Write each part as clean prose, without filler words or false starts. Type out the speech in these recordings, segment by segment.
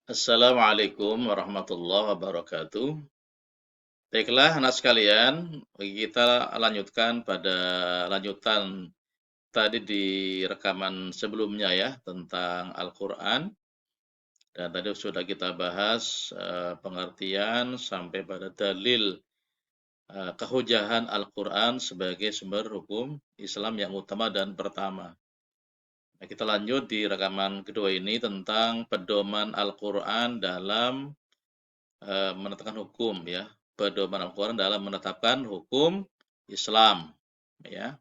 Assalamualaikum warahmatullahi wabarakatuh. Baiklah, anak sekalian, kita lanjutkan pada lanjutan tadi di rekaman sebelumnya ya tentang Al-Quran. Dan tadi sudah kita bahas pengertian sampai pada dalil kehujahan Al-Quran sebagai sumber hukum Islam yang utama dan pertama. Nah, kita lanjut di rekaman kedua ini tentang pedoman Al-Quran dalam menetapkan hukum ya, pedoman Al-Quran dalam menetapkan hukum Islam ya.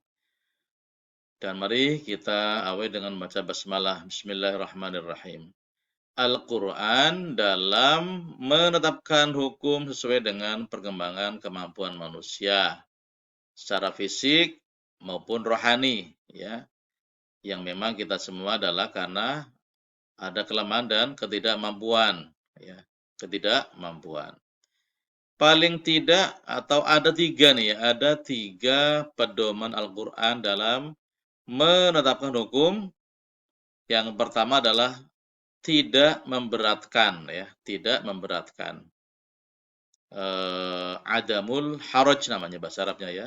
Dan mari kita awali dengan membaca basmalah. Bismillahirrahmanirrahim. Al-Quran dalam menetapkan hukum sesuai dengan perkembangan kemampuan manusia secara fisik maupun rohani ya, yang memang kita semua adalah karena ada kelemahan dan ketidakmampuan ya, ketidakmampuan. Paling tidak atau ada tiga nih ya, ada tiga pedoman Al-Quran dalam menetapkan hukum. Yang pertama adalah tidak memberatkan ya, tidak memberatkan. Adamul haraj namanya bahasa Arabnya ya.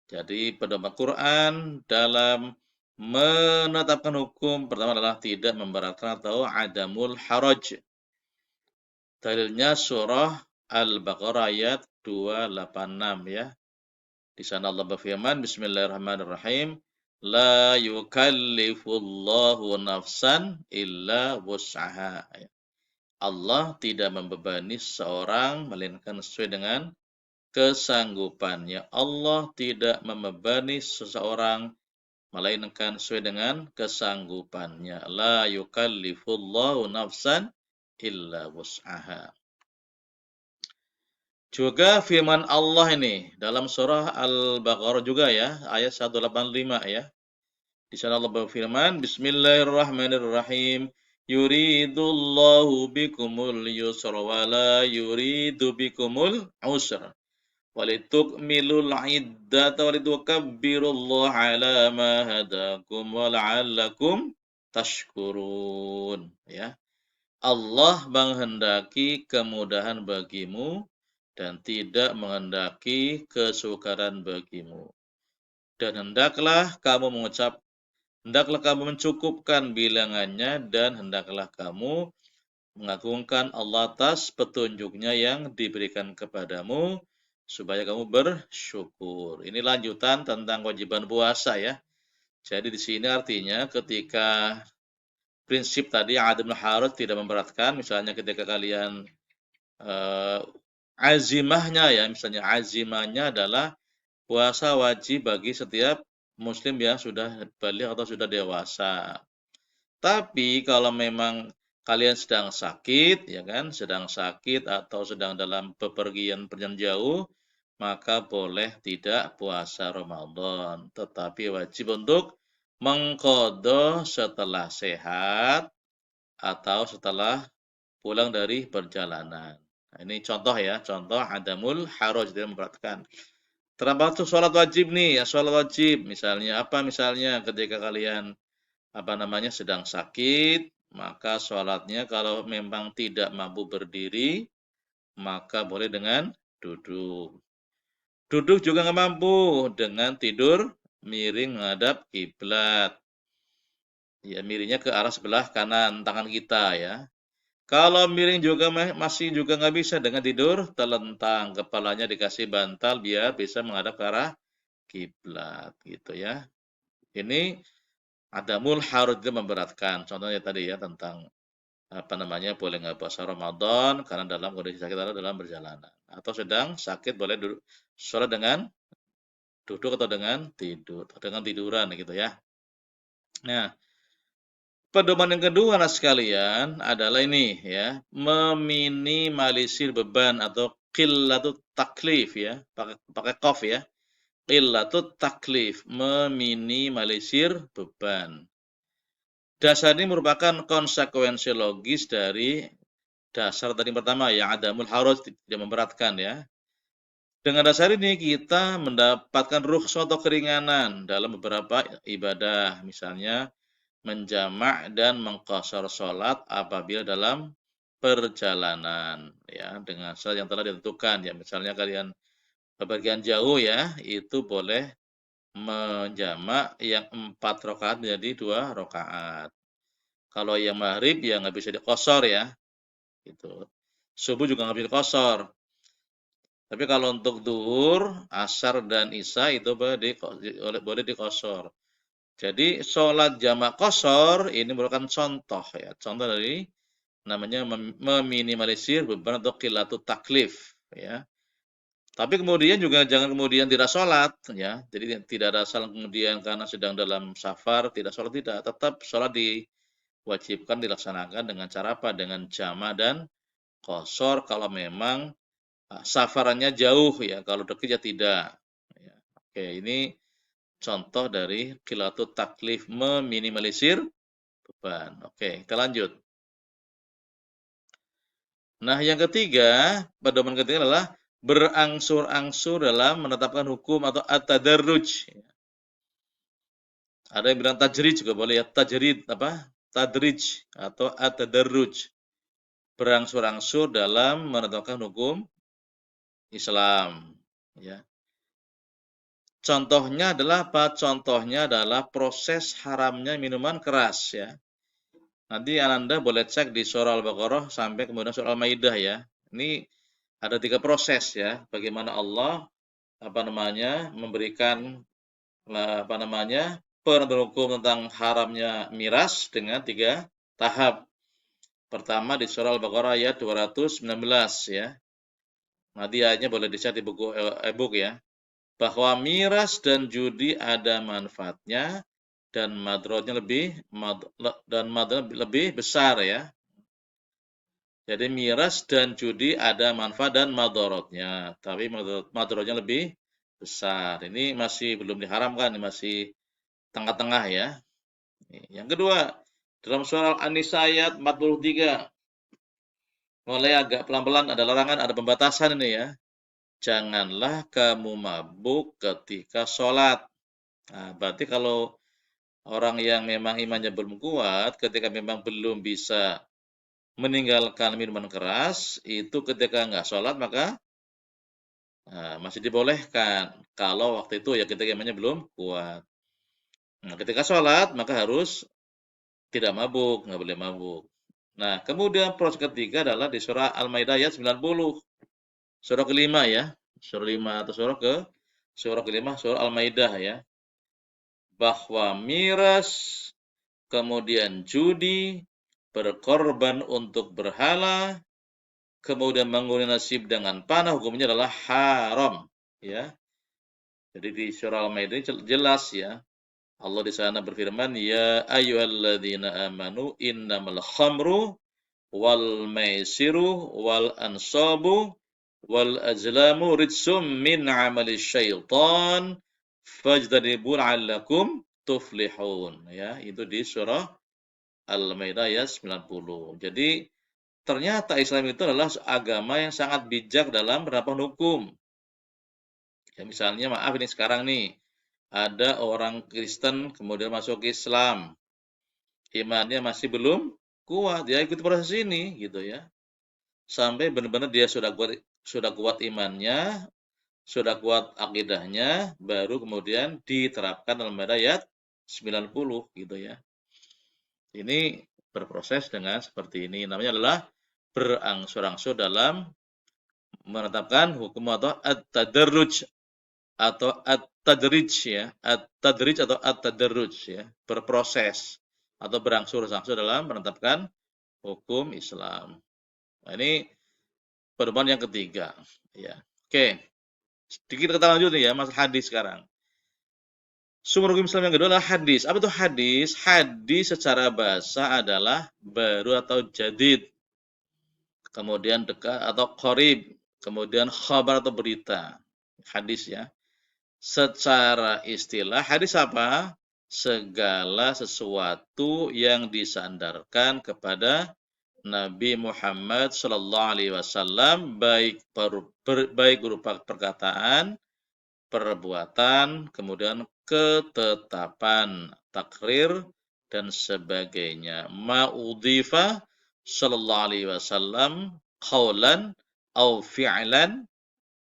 Jadi pedoman Quran dalam menetapkan hukum pertama adalah tidak memberatkan atau adamul haraj. Dalilnya surah Al-Baqarah ayat 286 ya. Di sana Allah berfirman, Bismillahirrahmanirrahim, La yukallifullahu nafsan illa wus'aha. Allah tidak membebani seseorang melainkan sesuai dengan kesanggupannya. Allah tidak membebani seseorang melainkan sesuai dengan kesanggupannya. La yukallifullahu nafsan illa wus'aha. Juga firman Allah ini dalam surah Al-Baqarah juga ya, ayat 185 ya. Di sana Allah berfirman, Bismillahirrahmanirrahim. Yuridullahu bikumul yusra wa la yuridu bikumul usra. Walitukmilul iddata walitukabbirullaha ala ma hadakum wa la'allakum tashkurun. Ya. Allah menghendaki kemudahan bagimu dan tidak menghendaki kesukaran bagimu. Dan hendaklah kamu mencukupkan bilangannya dan hendaklah kamu mengagungkan Allah atas petunjuknya yang diberikan kepadamu supaya kamu bersyukur. Ini lanjutan tentang kewajiban puasa ya. Jadi di sini artinya ketika prinsip tadi adamul haraj tidak memberatkan, misalnya ketika kalian eh, azimahnya ya, misalnya azimahnya adalah puasa wajib bagi setiap muslim yang sudah balik atau sudah dewasa. Tapi kalau memang kalian sedang sakit, ya kan, sedang sakit atau sedang dalam bepergian perjalanan jauh, maka boleh tidak puasa Ramadan. Tetapi wajib untuk mengqadha setelah sehat atau setelah pulang dari perjalanan. Nah, ini contoh ya, contoh adamul haraj, tidak memberatkan. Termasuk sholat wajib nih, ya sholat wajib. Misalnya apa? Misalnya ketika kalian sedang sakit, maka sholatnya kalau memang tidak mampu berdiri, maka boleh dengan duduk. Duduk juga nggak mampu dengan tidur miring menghadap kiblat. Ya, miringnya ke arah sebelah kanan tangan kita ya. Kalau miring juga masih juga nggak bisa dengan tidur telentang, kepalanya dikasih bantal biar bisa menghadap ke arah kiblat gitu ya. Ini adamul haraj memberatkan. Contohnya tadi ya tentang boleh nggak puasa Ramadan karena dalam kondisi sakit atau dalam perjalanan. Atau sedang sakit boleh duduk sholat dengan duduk atau dengan tidur, atau dengan tiduran gitu ya. Nah, pedoman yang kedua anak sekalian adalah ini ya, meminimalisir beban atau qillatut taklif ya, pakai qaf ya. Qillatut taklif, meminimalisir beban. Dasar ini merupakan konsekuensi logis dari dasar tadi pertama yang adamul haraj, tidak memberatkan ya. Dengan dasar ini kita mendapatkan rukhsah atau keringanan dalam beberapa ibadah, misalnya menjamak dan mengqashar salat apabila dalam perjalanan ya dengan salat yang telah ditentukan ya. Misalnya kalian bepergian jauh ya, itu boleh menjamak yang 4 rakaat menjadi 2 rakaat. Kalau yang maghrib ya nggak bisa diqashar ya, gitu. Subuh juga nggak bisa diqashar. Tapi kalau untuk duhur, asar dan isya itu boleh diqashar. Jadi sholat jamak qashar ini merupakan contoh ya, contoh dari namanya meminimalisir beban atau qilatut taklif ya. Tapi kemudian juga jangan kemudian tidak sholat ya. Jadi tidak ada salah kemudian karena sedang dalam safar tidak sholat, tidak. Tetap sholat diwajibkan dilaksanakan dengan cara apa? Dengan jamak dan qashar kalau memang safarannya jauh ya. Kalau dekat ya tidak. Ya. Oke, ini contoh dari qilatut taklif meminimalisir beban. Oke, kita lanjut. Nah, yang ketiga, pedoman ketiga adalah berangsur-angsur dalam menetapkan hukum atau at-tadarruj. Ada yang bilang tajrid juga boleh ya, tajrid apa? Tadrij atau at-tadarruj. Berangsur-angsur dalam menetapkan hukum Islam, ya. Contohnya adalah apa? Contohnya adalah proses haramnya minuman keras ya. Nanti Anda boleh cek di surah Al-Baqarah sampai kemudian surah Al-Maidah ya. Ini ada 3 proses ya, bagaimana Allah memberikan penentuan hukum tentang haramnya miras dengan 3 tahap. Pertama di surah Al-Baqarah ayat 219 ya. Nanti ayatnya boleh dicek di buku e-book ya. Bahwa miras dan judi ada manfaatnya dan madharatnya lebih besar ya. Jadi miras dan judi ada manfaat dan madharatnya, tapi madharatnya lebih besar. Ini masih belum diharamkan, ini masih tengah-tengah ya. Yang kedua, dalam surah An-Nisa ayat 43, mulai agak pelan-pelan ada larangan, ada pembatasan ini ya. Janganlah kamu mabuk ketika sholat. Nah, berarti kalau orang yang memang imannya belum kuat, ketika memang belum bisa meninggalkan minuman keras, itu ketika nggak sholat maka masih dibolehkan. Kalau waktu itu ya ketika imannya belum kuat. Nah, ketika sholat maka harus tidak mabuk, nggak boleh mabuk. Nah, kemudian proses ketiga adalah di surah Al-Maidah ayat 90. Surah kelima ya. Surah 5 atau surah kelima surah Al-Maidah ya. Bahwa miras, kemudian judi, berkorban untuk berhala, kemudian mengurangi nasib dengan panah, hukumnya adalah haram ya. Jadi di surah Al-Maidah ini jelas ya. Allah di sana berfirman, "Ya ayyuhalladzina amanu innamal khamru wal maisiru wal ansabu wal azlamu rijsum min amali syaitan fajtanibu la'allakum tuflihun." Ya, itu di surah Al-Maidah ayat 90. Jadi ternyata Islam itu adalah agama yang sangat bijak dalam penerapan hukum. Ya, misalnya maaf ini sekarang nih, ada orang Kristen kemudian masuk Islam, imannya masih belum kuat, ya ikut proses ini gitu ya. Sampai benar-benar dia sudah kuat imannya, sudah kuat akidahnya, baru kemudian diterapkan dalam ayat 90 gitu ya. Ini berproses dengan seperti ini. Namanya adalah berangsur-angsur dalam menetapkan hukum atau at-tadarruj atau at-tadrij ya. At-tadrij atau at-tadarruj ya, berproses atau berangsur-angsur dalam menetapkan hukum Islam. Nah, ini pedoman yang ketiga ya. Oke, sedikit kita lanjut nih ya, masalah hadis sekarang. Sumber hukum Islam yang kedua adalah hadis. Apa itu hadis? Hadis secara bahasa adalah baru atau jadid, kemudian dekat atau qarib, kemudian khabar atau berita. Hadis ya. Secara istilah hadis apa? Segala sesuatu yang disandarkan kepada Nabi Muhammad sallallahu alaihi wasallam, baik berupa perkataan, perbuatan, kemudian ketetapan, takrir dan sebagainya. Ma'udhifa sallallahu alaihi wasallam qaulan au fi'lan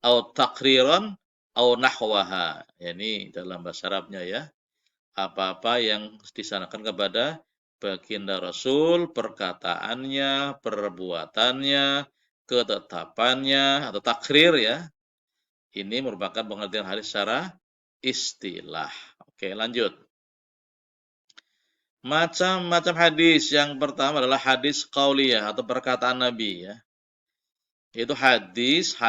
au taqriran au nahwaha. Ini dalam bahasa Arabnya ya. Apa-apa yang disandarkan kepada baginda Rasul, perkataannya, perbuatannya, ketetapannya atau takrir ya. Ini merupakan pengertian hadis secara istilah. Oke, lanjut. Macam-macam hadis. Yang pertama adalah hadis qauliyah atau perkataan Nabi ya. Itu hadis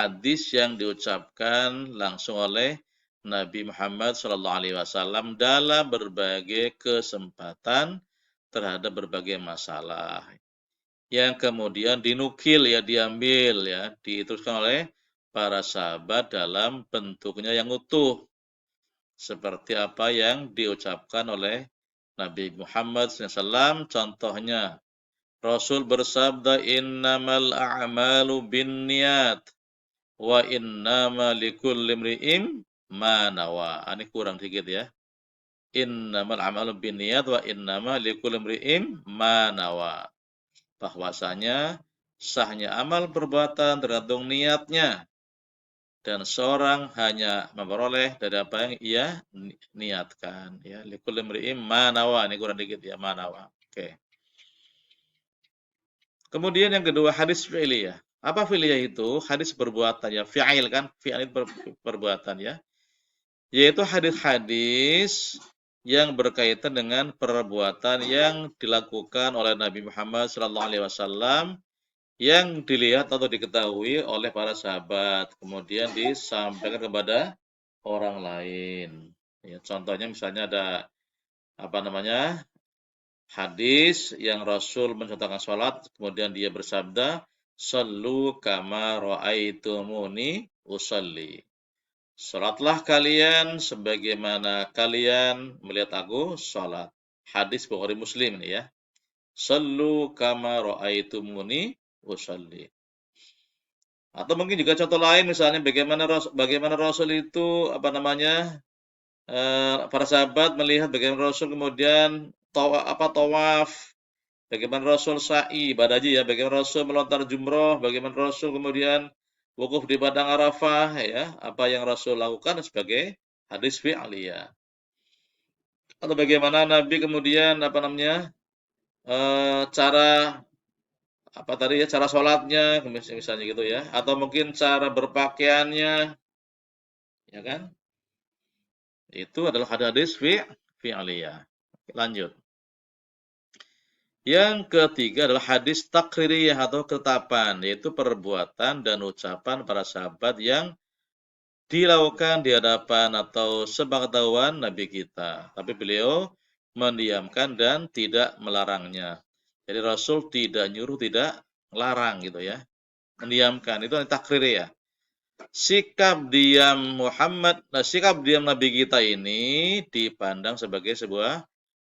yang diucapkan langsung oleh Nabi Muhammad SAW dalam berbagai kesempatan terhadap berbagai masalah. Yang kemudian dinukil ya, diambil ya, diteruskan oleh para sahabat dalam bentuknya yang utuh. Seperti apa yang diucapkan oleh Nabi Muhammad SAW. Contohnya, Rasul bersabda, innamal a'malu binniyat wa innama likulli imri'in ma nawa. Ini kurang sedikit ya. Innamal a'malu binniyat wa innama likulli imri'in ma nawa. Bahwasanya sahnya amal perbuatan tergantung niatnya. Dan seorang hanya memperoleh dari apa yang ia niatkan. Ya, likulli imri'in ma nawa. Ini kurang sedikit ya, ma nawa. Oke. Kemudian yang kedua hadis fi'liyah. Apa fi'liyah itu? Hadis perbuatan ya. Fi'il kan? Fi'il perbuatan ya. Yaitu hadis-hadis yang berkaitan dengan perbuatan yang dilakukan oleh Nabi Muhammad SAW yang dilihat atau diketahui oleh para sahabat. Kemudian disampaikan kepada orang lain. Ya, contohnya misalnya ada apa namanya? Hadis yang Rasul mencontohkan salat, kemudian dia bersabda, "Shallu kama ra'aitumuni usalli." Salatlah kalian sebagaimana kalian melihat aku salat. Hadis Bukhari Muslim ini ya. Shallu kama ra'aitumuni usalli. Atau mungkin juga contoh lain misalnya bagaimana Rasul itu apa namanya? Para sahabat melihat bagaimana Rasul kemudian tawaf, bagaimana Rasul sa'i, ibadah haji ya, bagaimana Rasul melontar jumroh, bagaimana Rasul kemudian wukuf di padang Arafah ya, apa yang Rasul lakukan sebagai hadis fi'liyah. Atau bagaimana Nabi kemudian apa namanya? Cara apa tadi ya, cara sholatnya misalnya gitu ya, atau mungkin cara berpakaiannya, ya kan? Itu adalah hadis fi'liyah. Lanjut. Yang ketiga adalah hadis takririyah atau ketetapan, yaitu perbuatan dan ucapan para sahabat yang dilakukan di hadapan atau sepengetahuan Nabi kita. Tapi beliau mendiamkan dan tidak melarangnya. Jadi Rasul tidak nyuruh, tidak larang gitu ya. Mendiamkan, itu takririyah. Sikap diam Nabi kita ini dipandang sebagai sebuah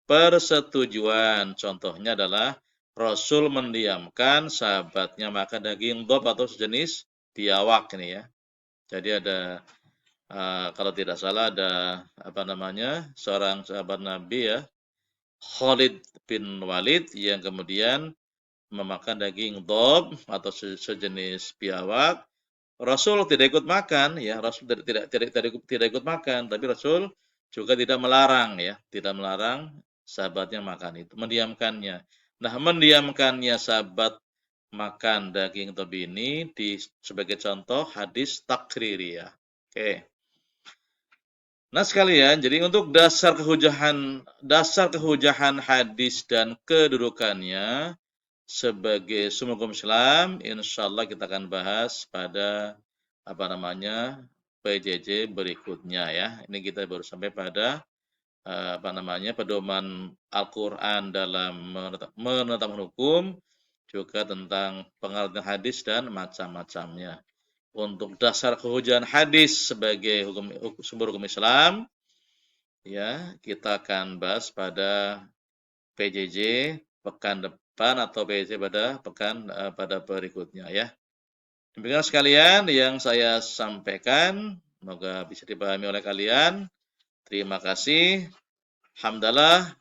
persetujuan. Contohnya adalah Rasul mendiamkan sahabatnya makan daging dob atau sejenis biawak ini ya. Jadi ada kalau tidak salah ada apa namanya seorang sahabat Nabi ya, Khalid bin Walid yang kemudian memakan daging dob atau sejenis biawak. Rasul tidak ikut makan ya, Rasul tidak ikut makan, tapi Rasul juga tidak melarang ya, tidak melarang sahabatnya makan itu, mendiamkannya. Nah, mendiamkannya sahabat makan daging tobi ini sebagai contoh hadis takririyah. Oke. Nah, sekalian, jadi untuk dasar kehujahan hadis dan kedudukannya sebagai sumber hukum Islam, insyaallah kita akan bahas pada apa namanya PJJ berikutnya ya. Ini kita baru sampai pada apa namanya pedoman Al-Qur'an dalam menetapkan hukum, juga tentang pengertian hadis dan macam-macamnya. Untuk dasar kehujahan hadis sebagai sumber hukum Islam, ya kita akan bahas pada PJJ pekan depan atau PJJ pada berikutnya ya. Demikian sekalian yang saya sampaikan, semoga bisa dipahami oleh kalian. Terima kasih. Hamdalah.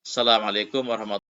Assalamualaikum warahmatullahi wabarakatuh.